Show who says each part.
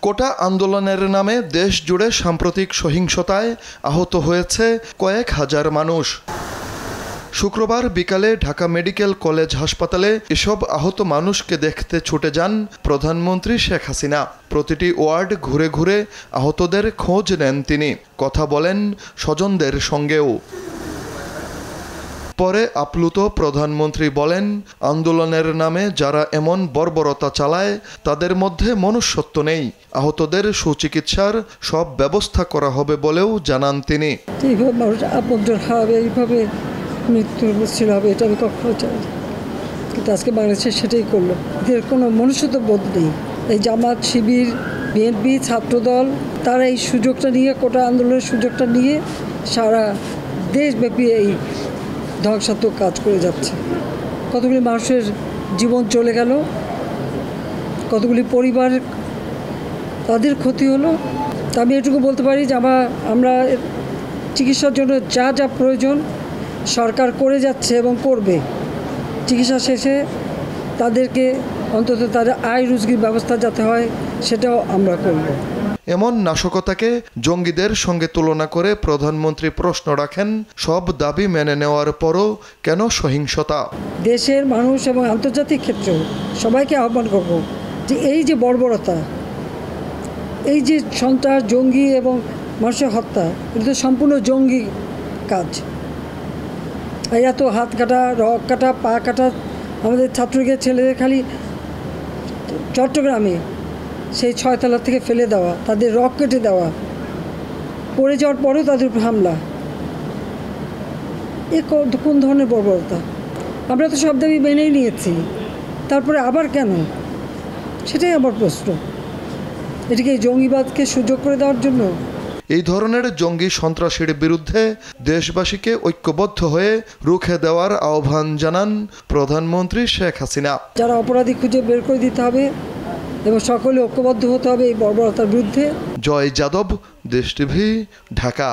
Speaker 1: কোটা আন্দোলনের নামে দেশ জুড়ে সাম্প্রতিক সহিংসতায় আহত হয়েছে কয়েক হাজার মানুষ। শুক্রবার বিকালে ঢাকা মেডিকেল কলেজ হাসপাতালে এসব আহত মানুষকে দেখতে ছুটে যান প্রধানমন্ত্রী শেখ হাসিনা। প্রতিটি ওয়ার্ড ঘুরে ঘুরে আহতদের খোঁজ নেন তিনি, কথা বলেন স্বজনদের সঙ্গেও। পরে আপ্লুত প্রধানমন্ত্রী বলেন, আন্দোলনের নামে যারা এমন বর্বরতা চালায় তাদের মধ্যে মনুষ্যত্ব নেই। আহতদের সুচিকিৎসার সব ব্যবস্থা করা হবে বলেও জানান তিনি।
Speaker 2: মৃত্যুর মুশকিল হবে এটা আমি কখনো চাই, কিন্তু আজকে বাংলাদেশে সেটাই করলো। এদের কোনো মনুষ্যত্ব বোধ নেই। এই জামাত, শিবির, বিএনপি, ছাত্রদল তারা এই সুযোগটা নিয়ে, কোটা আন্দোলনের সুযোগটা নিয়ে সারা দেশব্যাপী এই ধ্বংসাত্মক কাজ করে যাচ্ছে। কতগুলি মানুষের জীবন চলে গেল, কতগুলি পরিবার তাদের ক্ষতি হলো। তা আমি এটুকু বলতে পারি যে আমরা চিকিৎসার জন্য যা যা প্রয়োজন সরকার করে যাচ্ছে এবং করবে। চিকিৎসা শেষে তাদেরকে অন্তত তাদের আয় রুজির ব্যবস্থা যাতে হয় সেটাও আমরা করব।
Speaker 1: এমন নাশকতাকে জঙ্গিদের সঙ্গে তুলনা করে প্রধানমন্ত্রী প্রশ্ন রাখেন, সব দাবি মেনে নেওয়ার পরও কেন সহিংসতা?
Speaker 2: দেশের মানুষ এবং আন্তর্জাতিক ক্ষেত্রেও সবাইকে আহ্বান করব যে এই যে বর্বরতা, এই যে সন্ত্রাস, জঙ্গি এবং মানুষের হত্যা, এটা তো সম্পূর্ণ জঙ্গি কাজ। এত হাত কাটা, রক কাটা, পা কাটা, আমাদের ছাত্রকে ছেলেদের খালি চট্টগ্রামে সেই 6 তলা থেকে ফেলে দেওয়া, তাদের রক কেটে দেওয়া, পড়ে যাওয়ার পরেও তাদের উপর হামলা, এ কোন ধরনের বর্বরতা? আমরা তো সব দাবি মেনেই নিয়েছি, তারপরে আবার কেন? সেটাই আমার প্রশ্ন। এটিকে জঙ্গিবাদকে সুযোগ করে দেওয়ার জন্য?
Speaker 1: এই ধরনের জঙ্গি সন্ত্রাসীর বিরুদ্ধে দেশবাসীকে ঐক্যবদ্ধ হয়ে রুখে দেওয়ার আহ্বান জানান প্রধানমন্ত্রী শেখ হাসিনা।
Speaker 2: যারা অপরাধী খুঁজে বের করে দিতে হবে এবং সকলে ঐক্যবদ্ধ হতে হবে এই বর্বরতার বিরুদ্ধে।
Speaker 1: জয় যাদব, দেশ টিভি, ঢাকা।